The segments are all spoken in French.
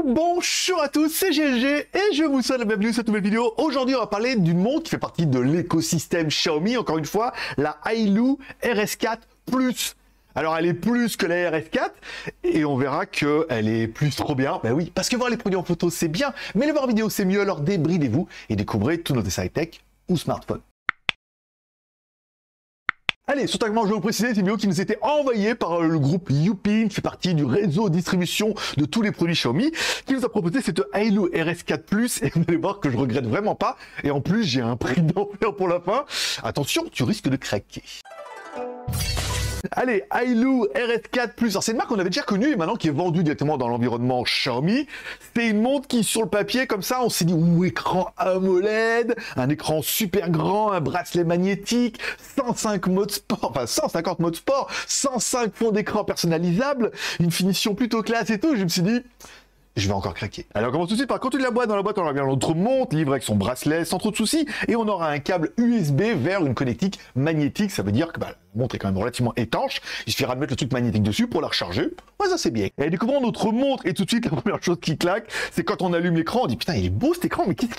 Bonjour à tous, c'est GLG et je vous souhaite la bienvenue sur cette nouvelle vidéo. Aujourd'hui, on va parler d'une montre qui fait partie de l'écosystème Xiaomi, encore une fois, la Ailu RS4 Plus. Alors, elle est plus que la RS4 et on verra qu'elle est plus trop bien. Ben oui, parce que voir les produits en photo, c'est bien, mais les voir en vidéo, c'est mieux. Alors, débridez-vous et découvrez tous nos essais high-tech ou smartphones. Allez, surtout, je vais vous préciser, c'est une vidéo qui nous était envoyée par le groupe Youpin, qui fait partie du réseau de distribution de tous les produits Xiaomi, qui nous a proposé cette Ailu RS4 Plus, et vous allez voir que je regrette vraiment pas, et en plus, j'ai un prix d'enfer pour la fin. Attention, tu risques de craquer. Allez, Ailu RS4 Plus. Alors c'est une marque qu'on avait déjà connue et maintenant qui est vendue directement dans l'environnement Xiaomi. C'est une montre qui, sur le papier, comme ça, on s'est dit, ouh, écran AMOLED, un écran super grand, un bracelet magnétique, 105 modes sport, enfin 150 modes sport, 105 fonds d'écran personnalisables, une finition plutôt classe et tout. Je me suis dit, je vais encore craquer. Alors on commence tout de suite par le contenu de la boîte. Dans la boîte, on aura bien notre montre, livrée avec son bracelet, sans trop de soucis. Et on aura un câble USB vers une connectique magnétique. Ça veut dire que la montre est quand même relativement étanche. Il suffira de mettre le truc magnétique dessus pour la recharger. Ouais, ça c'est bien. Et découvrons notre montre. Et tout de suite, la première chose qui claque, c'est quand on allume l'écran, on dit putain, il est beau cet écran, mais qu'est-ce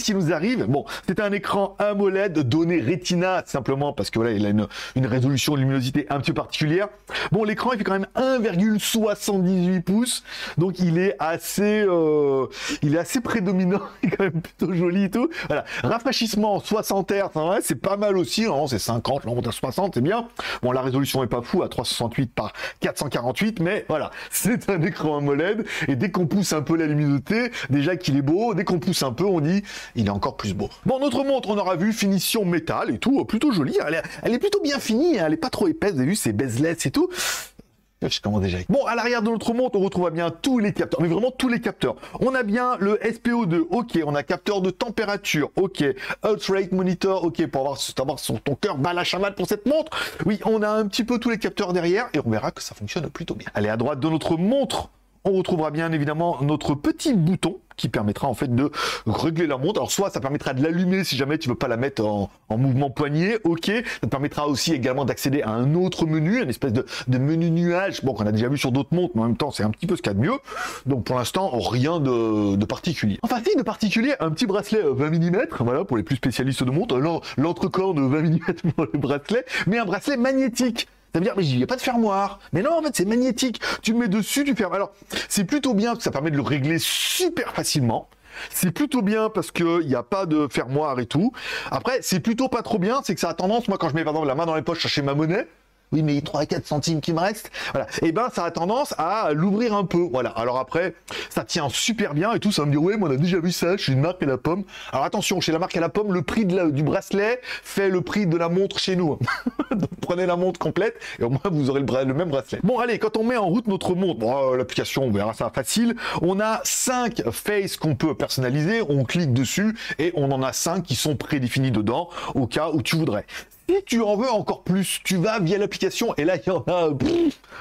qui nous arrive? Bon, c'est un écran AMOLED donné Retina, simplement parce que voilà, il a une résolution de luminosité un petit peu particulière. Bon, l'écran, il fait quand même 1,78 pouces. Donc il est assez prédominant, il est quand même plutôt joli et tout. Voilà, rafraîchissement 60 Hz, hein, c'est pas mal aussi, hein, c'est 50, là on monte à 60, c'est bien. Bon, la résolution est pas fou à 368 par 448, mais voilà, c'est un écran AMOLED et dès qu'on pousse un peu la luminosité, déjà qu'il est beau, dès qu'on pousse un peu, on dit il est encore plus beau. Bon, notre montre, on aura vu finition métal et tout, plutôt jolie, elle est plutôt bien finie, hein, elle est pas trop épaisse, vous avez vu, c'est bezeless et tout. Je commence déjà. Bon, à l'arrière de notre montre, on retrouve bien tous les capteurs, mais vraiment tous les capteurs. On a bien le SPO2, ok. On a capteur de température, ok. Heart rate monitor, ok, pour savoir si ton cœur bat la chamade pour cette montre. Oui, on a un petit peu tous les capteurs derrière et on verra que ça fonctionne plutôt bien. Allez, à droite de notre montre, on retrouvera bien évidemment notre petit bouton qui permettra en fait de régler la montre. Alors soit ça permettra de l'allumer si jamais tu veux pas la mettre en mouvement poignet, ok. Ça te permettra aussi également d'accéder à un autre menu, une espèce de menu nuage, bon qu'on a déjà vu sur d'autres montres, mais en même temps c'est un petit peu ce qu'il y a de mieux. Donc pour l'instant rien de particulier. Enfin si, de particulier, un petit bracelet 20 mm, voilà pour les plus spécialistes de montres, l'entrecorne 20 mm pour le bracelet, mais un bracelet magnétique. Ça veut dire, mais il n'y a pas de fermoir. Mais non, en fait, c'est magnétique. Tu le mets dessus, tu fermes. Alors, c'est plutôt bien parce que ça permet de le régler super facilement. C'est plutôt bien parce qu'il n'y a pas de fermoir et tout. Après, c'est plutôt pas trop bien, c'est que ça a tendance, moi, quand je mets par exemple la main dans les poches chercher ma monnaie, oui, mais 3 à 4 centimes qui me restent, voilà. Et ben, ça a tendance à l'ouvrir un peu, voilà. Alors après, ça tient super bien et tout, ça va me dire, ouais, mais on a déjà vu ça chez une marque à la pomme. Alors attention, chez la marque à la pomme, le prix du bracelet fait le prix de la montre chez nous. Donc prenez la montre complète et au moins vous aurez le même bracelet. Bon, allez, quand on met en route notre montre, bon, l'application, on verra ça facile. On a 5 faces qu'on peut personnaliser, on clique dessus et on en a 5 qui sont prédéfinis dedans au cas où tu voudrais. Si tu en veux encore plus, tu vas via l'application et là il y en a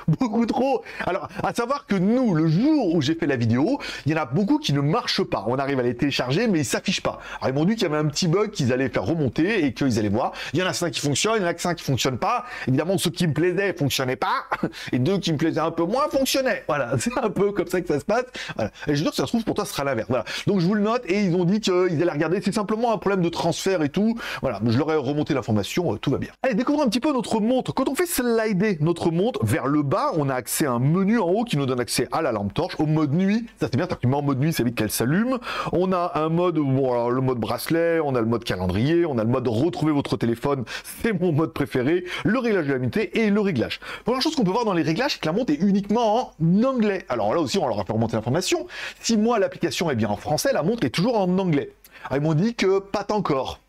beaucoup trop. Alors à savoir que nous, le jour où j'ai fait la vidéo, il y en a beaucoup qui ne marchent pas. On arrive à les télécharger mais ils s'affichent pas. Alors ils m'ont dit qu'il y avait un petit bug qu'ils allaient faire remonter et qu'ils allaient voir. Il y en a 5 qui fonctionnent, il y en a que 5 qui fonctionnent pas. Évidemment ceux qui me plaisaient fonctionnaient pas et 2 qui me plaisaient un peu moins fonctionnaient. Voilà, c'est un peu comme ça que ça se passe. Voilà. Et je veux dire que ça se trouve pour toi ce sera l'inverse. Voilà. Donc je vous le note et ils ont dit qu'ils allaient regarder. C'est simplement un problème de transfert et tout. Voilà, je leur ai remonté l'information. Tout va bien. Allez, découvrons un petit peu notre montre. Quand on fait slider notre montre vers le bas, on a accès à un menu en haut qui nous donne accès à la lampe torche, au mode nuit. Ça c'est bien, tu mets en mode nuit, ça veut dire qu'elle s'allume. On a un mode, bon, alors, le mode bracelet, on a le mode calendrier, on a le mode retrouver votre téléphone, c'est mon mode préféré, le réglage de la luminosité et le réglage. Première chose qu'on peut voir dans les réglages, c'est que la montre est uniquement en anglais. Alors là aussi, on leur a fait remonter l'information. Si moi l'application est bien en français, la montre est toujours en anglais. Alors, ils m'ont dit que pas encore.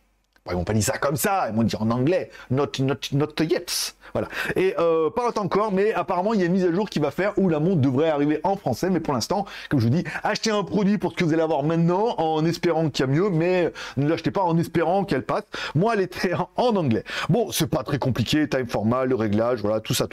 Ils m'ont pas dit ça comme ça, ils m'ont dit en anglais, not yet. Voilà. Et pas encore, mais apparemment il y a une mise à jour qui va faire où la montre devrait arriver en français, mais pour l'instant, comme je vous dis, achetez un produit pour ce que vous allez avoir maintenant en espérant qu'il y a mieux, mais ne l'achetez pas en espérant qu'elle passe. Moi, elle était en anglais. Bon, c'est pas très compliqué, time format, le réglage, voilà, tout ça,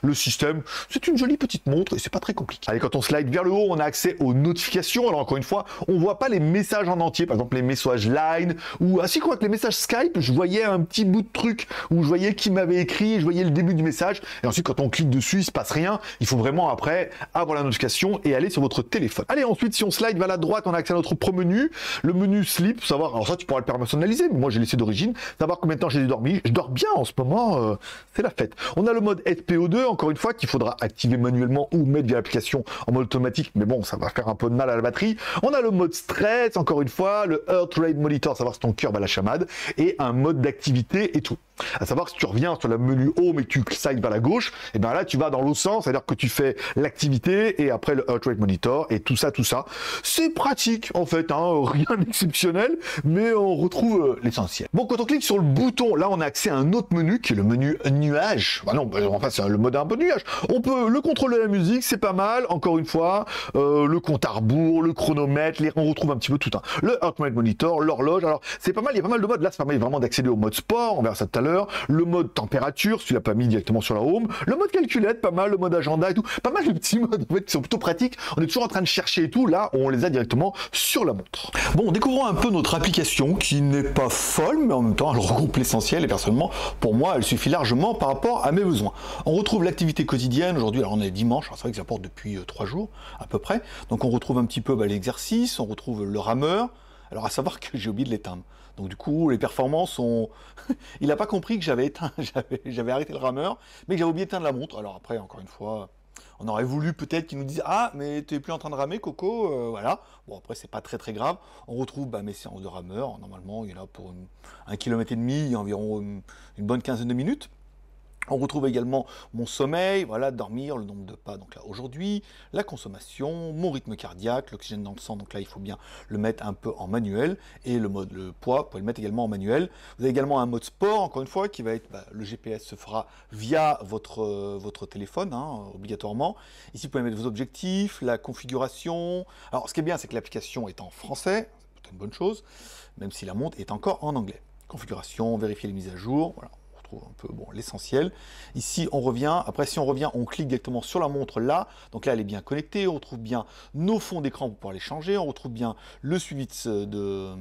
le système. C'est une jolie petite montre et c'est pas très compliqué. Allez, quand on slide vers le haut, on a accès aux notifications. Alors encore une fois, on voit pas les messages en entier, par exemple les messages line ou ainsi quoi que les messages message Skype, je voyais un petit bout de truc où je voyais qui m'avait écrit, et je voyais le début du message. Et ensuite, quand on clique dessus, il se passe rien. Il faut vraiment après avoir la notification et aller sur votre téléphone. Allez, ensuite, si on slide vers la droite, on a accès à notre pro menu, le menu sleep, savoir. Alors ça, tu pourras le personnaliser, mais moi j'ai laissé d'origine. Savoir combien de temps j'ai dormi. Je dors bien en ce moment, c'est la fête. On a le mode SPO2, encore une fois, qu'il faudra activer manuellement ou mettre via l'application en mode automatique, mais bon, ça va faire un peu de mal à la batterie. On a le mode stress, encore une fois, le heart rate monitor, savoir si ton cœur bat la chamade, et un mode d'activité et tout. À savoir, si tu reviens sur le menu home et que tu slides vers la gauche, et bien là, tu vas dans l'autre sens, c'est-à-dire que tu fais l'activité et après le heart rate monitor et tout ça. C'est pratique, en fait, hein, rien d'exceptionnel, mais on retrouve l'essentiel. Bon, quand on clique sur le bouton, là, on a accès à un autre menu qui est le menu nuage. Bah non, enfin, c'est le mode un peu nuage. On peut le contrôle de la musique, c'est pas mal, encore une fois, le compte à rebours, le chronomètre, on retrouve un petit peu tout. Hein. Le heart rate monitor, l'horloge, alors c'est pas mal, il y a pas mal de modes. Là, ça permet vraiment d'accéder au mode sport, on verra ça tout à l'heure. Le mode température, si tu l'as pas mis directement sur la home. Le mode calculette, pas mal. Le mode agenda et tout. Pas mal de petits modes en fait, qui sont plutôt pratiques. On est toujours en train de chercher et tout. Là, on les a directement sur la montre. Bon, découvrons un peu notre application qui n'est pas folle, mais en même temps, elle regroupe l'essentiel. Et personnellement, pour moi, elle suffit largement par rapport à mes besoins. On retrouve l'activité quotidienne. Aujourd'hui, alors on est dimanche. C'est vrai que j'apporte depuis 3 jours à peu près. Donc on retrouve un petit peu l'exercice. On retrouve le rameur. Alors à savoir que j'ai oublié de l'éteindre. Donc du coup, les performances sont... Il n'a pas compris que j'avais arrêté le rameur, mais que j'avais oublié d'éteindre la montre. Alors après, encore une fois, on aurait voulu peut-être qu'ils nous disent « Ah, mais tu n'es plus en train de ramer, Coco voilà. Bon, après, c'est pas très très grave. On retrouve mes séances de rameur. Normalement, il y en a pour 1,5 km, environ une bonne quinzaine de minutes. On retrouve également mon sommeil, voilà, dormir, le nombre de pas, donc là aujourd'hui, la consommation, mon rythme cardiaque, l'oxygène dans le sang, donc là il faut bien le mettre un peu en manuel, et le poids, vous pouvez le mettre également en manuel. Vous avez également un mode sport, encore une fois, qui va être, le GPS se fera via votre téléphone, hein, obligatoirement. Ici vous pouvez mettre vos objectifs, la configuration. Alors ce qui est bien, c'est que l'application est en français, c'est peut-être une bonne chose, même si la montre est encore en anglais. Configuration, vérifier les mises à jour, voilà. Un peu l'essentiel. Ici, on revient. Après, si on revient, on clique directement sur la montre là. Donc là, elle est bien connectée. On retrouve bien nos fonds d'écran pour pouvoir les changer. On retrouve bien le suivi de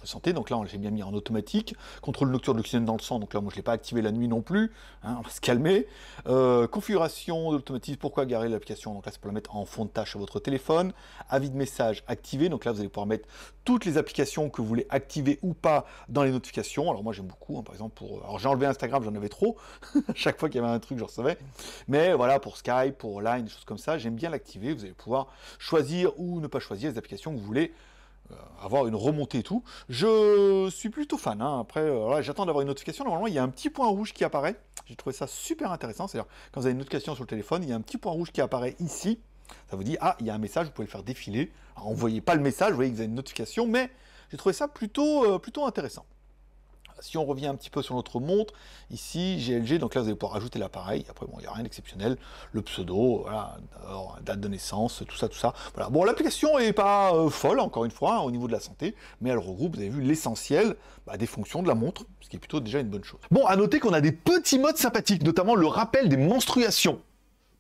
santé. Donc là, j'ai bien mis en automatique. Contrôle nocturne de l'oxygène dans le sang. Donc là, moi, je ne l'ai pas activé la nuit non plus. Hein, on va se calmer. Configuration de l'automatisme. Pourquoi garer l'application? Donc là, c'est pour la mettre en fond de tâche sur votre téléphone. Avis de message activé. Donc là, vous allez pouvoir mettre toutes les applications que vous voulez activer ou pas dans les notifications. Alors moi, j'aime beaucoup. Hein, par exemple, alors j'ai enlevé Instagram, j'en avais trop. Chaque fois qu'il y avait un truc, je recevais. Mais voilà, pour Skype, pour Line, des choses comme ça, j'aime bien l'activer. Vous allez pouvoir choisir ou ne pas choisir les applications que vous voulez avoir une remontée et tout. Je suis plutôt fan. Hein. Après, j'attends d'avoir une notification. Normalement, il y a un petit point rouge qui apparaît. J'ai trouvé ça super intéressant. C'est-à-dire, quand vous avez une notification sur le téléphone, il y a un petit point rouge qui apparaît ici. Ça vous dit, ah, il y a un message, vous pouvez le faire défiler. Alors, on ne voyait pas le message, vous voyez que vous avez une notification, mais j'ai trouvé ça plutôt intéressant. Si on revient un petit peu sur notre montre, ici, GLG, donc là, vous allez pouvoir ajouter l'appareil. Après, bon, il n'y a rien d'exceptionnel. Le pseudo, voilà, date de naissance, tout ça. Voilà. Bon, l'application n'est pas folle, encore une fois, hein, au niveau de la santé, mais elle regroupe, vous avez vu, l'essentiel des fonctions de la montre, ce qui est plutôt déjà une bonne chose. Bon, à noter qu'on a des petits modes sympathiques, notamment le rappel des menstruations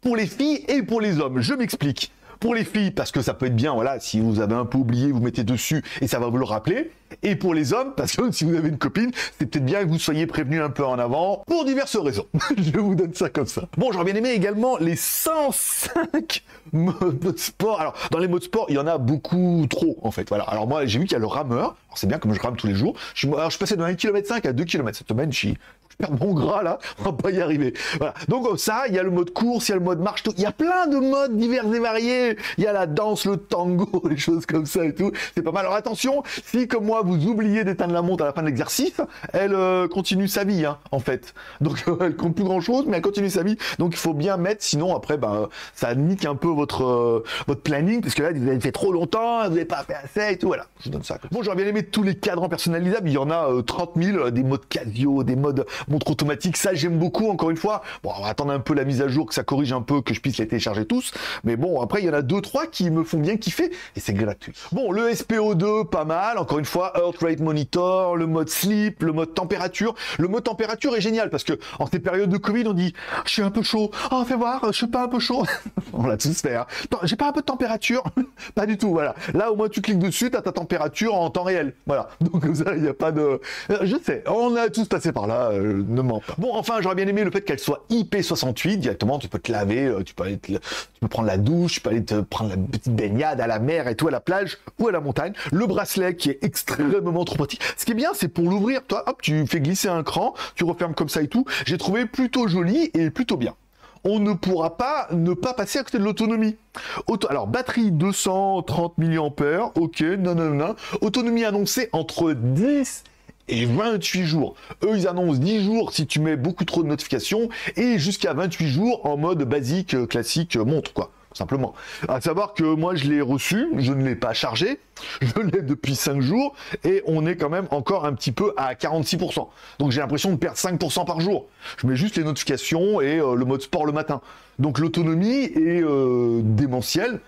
pour les filles et pour les hommes. Je m'explique. Pour les filles, parce que ça peut être bien, voilà, si vous avez un peu oublié, vous mettez dessus et ça va vous le rappeler. Et pour les hommes, parce que si vous avez une copine, c'est peut-être bien que vous soyez prévenus un peu en avant, pour diverses raisons. Je vous donne ça comme ça. Bon, j'aurais bien aimé également les 105 modes sport. Alors, dans les modes sport, il y en a beaucoup trop, en fait. Voilà. Alors moi, j'ai vu qu'il y a le rameur. Alors c'est bien, comme je rame tous les jours. Je suis passé de 1,5 km à 2 km cette semaine. Je perds mon gras là, on va pas y arriver. Voilà. Donc comme ça, il y a le mode course, il y a le mode marche, il y a plein de modes divers et variés. Il y a la danse, le tango, les choses comme ça et tout. C'est pas mal. Alors attention, si comme moi vous oubliez d'éteindre la montre à la fin de l'exercice, elle continue sa vie, hein, en fait. Donc elle compte plus grand chose, mais elle continue sa vie. Donc il faut bien mettre, sinon après, ça nique un peu votre planning, parce que là, vous avez fait trop longtemps, vous n'avez pas fait assez et tout. Voilà, je vous donne ça. Bon, j'aurais bien aimé tous les cadrans personnalisables. Il y en a 30 000, des modes Casio, des modes montre automatique, ça j'aime beaucoup, encore une fois. Bon, on va attendre un peu la mise à jour, que ça corrige un peu, que je puisse les télécharger tous. Mais bon, après, il y en a 2-3 qui me font bien kiffer, et c'est gratuit. Bon, le SPO2, pas mal. Encore une fois, Heart Rate Monitor, le mode sleep, le mode température. Le mode température est génial, parce que en ces périodes de Covid, on dit, je suis un peu chaud. Oh, fais voir, je suis pas un peu chaud. On l'a tous fait, hein. J'ai pas un peu de température? Pas du tout, voilà. Là, au moins, tu cliques dessus, t'as ta température en temps réel. Voilà. Donc, comme ça, il n'y a pas de... je sais, on a tous passé par là, ne mens pas. Bon, enfin, j'aurais bien aimé le fait qu'elle soit IP68, directement, tu peux te laver, tu peux prendre la douche, tu peux aller te prendre la petite baignade à la mer et tout, à la plage ou à la montagne. Le bracelet qui est extrêmement trop pratique. Ce qui est bien, c'est pour l'ouvrir, toi, hop, tu fais glisser un cran, tu refermes comme ça et tout. J'ai trouvé plutôt joli et plutôt bien. On ne pourra pas ne pas passer à côté de l'autonomie. Alors, batterie 230 mAh, ok, non. Autonomie annoncée entre 10 et 28 jours. Eux, ils annoncent 10 jours si tu mets beaucoup trop de notifications et jusqu'à 28 jours en mode basique, classique, montre, quoi. Simplement. À savoir que moi, je l'ai reçu, je ne l'ai pas chargé, je l'ai depuis 5 jours, et on est quand même encore un petit peu à 46%. Donc j'ai l'impression de perdre 5% par jour. Je mets juste les notifications et le mode sport le matin. Donc l'autonomie est démentielle,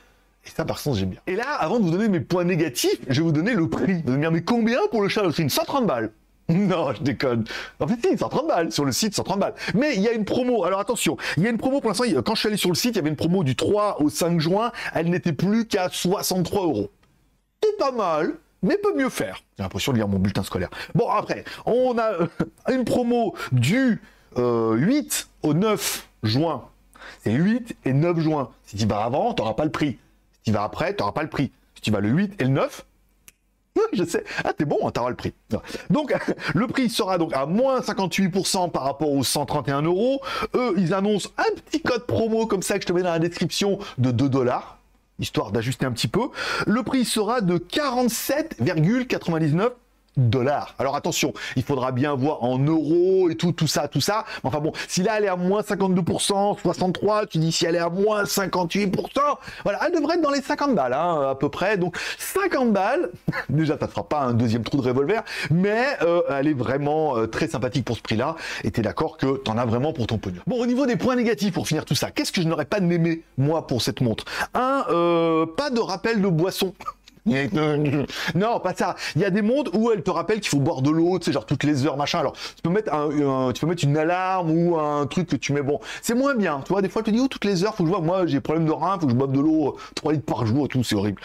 et ça par contre j'aime bien. Et là, avant de vous donner mes points négatifs, je vais vous donner le prix. Vous allez me dire, mais combien pour le Shadowstream? 130 balles. Non, je déconne. En fait, si, 130 balles. Sur le site, 130 balles. Mais il y a une promo. Alors attention, il y a une promo pour l'instant. Quand je suis allé sur le site, il y avait une promo du 3 au 5 juin. Elle n'était plus qu'à 63 €. C'est pas mal, mais peut mieux faire. J'ai l'impression de lire mon bulletin scolaire. Bon, après, on a une promo du 8 au 9 juin. C'est 8 et 9 juin. Si tu vas avant, tu n'auras pas le prix. Si tu vas après, tu n'auras pas le prix. Si tu vas le 8 et le 9, je sais. Ah, t'es bon, t'auras le prix. Donc, le prix sera donc à moins 58% par rapport aux 131 €. Eux, ils annoncent un petit code promo comme ça que je te mets dans la description de 2 $, histoire d'ajuster un petit peu. Le prix sera de 47,99 $. Alors attention, il faudra bien voir en euros et tout ça. Mais enfin bon, si là elle est à moins 52%, 63, tu dis si elle est à moins 58%, voilà, elle devrait être dans les 50 balles, hein, à peu près. Donc 50 balles, déjà ça ne fera pas un deuxième trou de revolver, mais elle est vraiment très sympathique pour ce prix-là, et t'es d'accord que t'en as vraiment pour ton pognon. Bon, au niveau des points négatifs, pour finir tout ça, qu'est-ce que je n'aurais pas aimé, moi, pour cette montre? Pas de rappel de boisson. Non, pas ça. Il y a des montres où elle te rappelle qu'il faut boire de l'eau, tu sais, genre toutes les heures, machin. Alors, tu peux mettre une alarme ou un truc que tu mets. Bon, c'est moins bien. Tu vois, des fois, tu te dis, oh, toutes les heures, faut que je boive. Moi, j'ai problème de rein, faut que je boive de l'eau 3 litres par jour et tout, c'est horrible.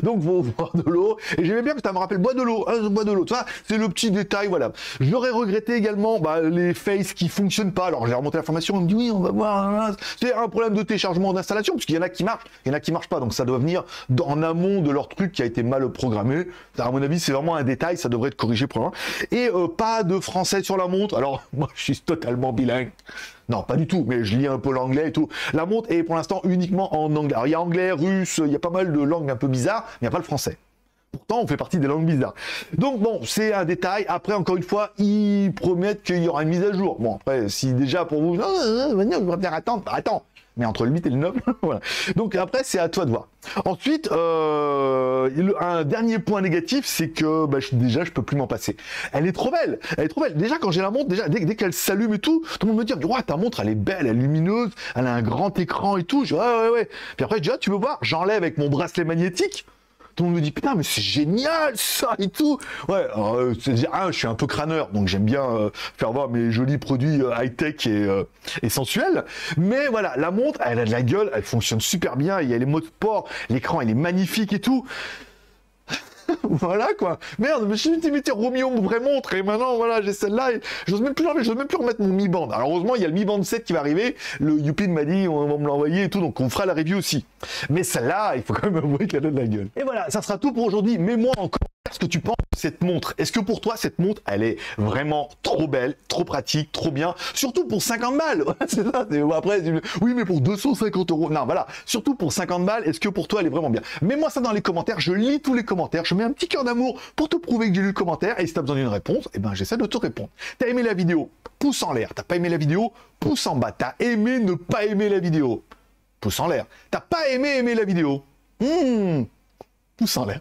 Donc, faut boire de l'eau. Et j'aimais bien que ça me rappelle, bois de l'eau, bois de l'eau. Tu vois, c'est le petit détail, voilà. J'aurais regretté également les Face qui fonctionnent pas. Alors, j'ai remonté l'information, on me dit, oui, on va voir. C'est un problème de téléchargement, d'installation, parce qu'il y en a qui marchent, il y en a qui marchent pas. Donc, ça doit venir en amont de leur truc qui a été mal programmé. À mon avis, c'est vraiment un détail, ça devrait être corrigé pour l'instant. Et pas de français sur la montre. Alors, moi, je suis totalement bilingue. Non, pas du tout, mais je lis un peu l'anglais et tout. La montre est pour l'instant uniquement en anglais. Alors, il y a anglais, russe, il y a pas mal de langues un peu bizarres, mais il n'y a pas le français. Pourtant, on fait partie des langues bizarres. Donc bon, c'est un détail. Après, encore une fois, ils promettent qu'il y aura une mise à jour. Bon, après, si déjà pour vous, je vais faire attendre, attends. Mais entre le 8 et le 9, voilà. Donc après, c'est à toi de voir. Ensuite, un dernier point négatif, c'est que déjà, je peux plus m'en passer. Elle est trop belle. Elle est trop belle. Déjà, quand j'ai la montre, déjà, dès qu'elle s'allume et tout le monde me dit, ouais, ta montre, elle est belle, elle est lumineuse, elle a un grand écran et tout. Je dis, ouais. Puis après, je dis, tu veux voir, j'enlève avec mon bracelet magnétique. Tout le monde me dit, putain, mais c'est génial, ça, et tout. Ouais, c'est-à-dire, je suis un peu crâneur, donc j'aime bien faire voir mes jolis produits high-tech et sensuels. Mais voilà, la montre, elle a de la gueule, elle fonctionne super bien, il y a les modes sport, l'écran, il est magnifique et tout. Voilà quoi. Merde, mais je suis mis Romeo mon vraie montre et maintenant voilà, j'ai celle-là et j'ose même plus remettre mon Mi Band. Alors heureusement, il y a le Mi Band 7 qui va arriver. Le Youpin m'a dit on va me l'envoyer et tout, donc on fera la review aussi. Mais celle-là, il faut quand même avouer qu'elle a de la gueule. Et voilà, ça sera tout pour aujourd'hui. Mets-moi en commentaire ce que tu penses de cette montre. Est-ce que pour toi cette montre, elle est vraiment trop belle, trop pratique, trop bien, surtout pour 50 balles. C'est ça. Après, oui, mais pour 250 €. Non, voilà. Surtout pour 50 balles, est-ce que pour toi elle est vraiment bien? Mets-moi ça dans les commentaires. Je lis tous les commentaires. Je mets un petit cœur d'amour pour te prouver que j'ai lu le commentaire. Et si tu as besoin d'une réponse, eh ben j'essaie de te répondre. T'as aimé la vidéo? Pouce en l'air. T'as pas aimé la vidéo? Pouce en bas. T'as aimé ne pas aimer la vidéo? Pouce en l'air. T'as pas aimé la vidéo? pouce en l'air.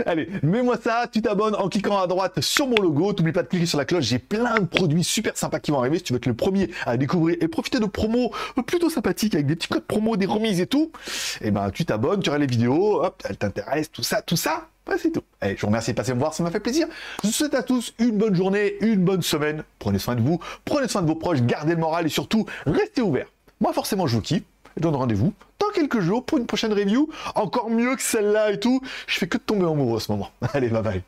Allez, mets-moi ça, tu t'abonnes en cliquant à droite sur mon logo. T'oublies pas de cliquer sur la cloche, j'ai plein de produits super sympas qui vont arriver. Si tu veux être le premier à découvrir et profiter de promos plutôt sympathiques avec des petits codes promo, des remises et tout, et ben tu t'abonnes, tu regardes les vidéos, hop, elles t'intéressent, tout ça. Ouais, c'est tout. Allez, je vous remercie de passer me voir, ça m'a fait plaisir. Je vous souhaite à tous une bonne journée, une bonne semaine. Prenez soin de vous, prenez soin de vos proches, gardez le moral et surtout, restez ouverts. Moi, forcément, je vous kiffe. Je donne rendez-vous dans quelques jours pour une prochaine review, encore mieux que celle-là et tout. Je fais que de tomber amoureux en ce moment. Allez, bye bye.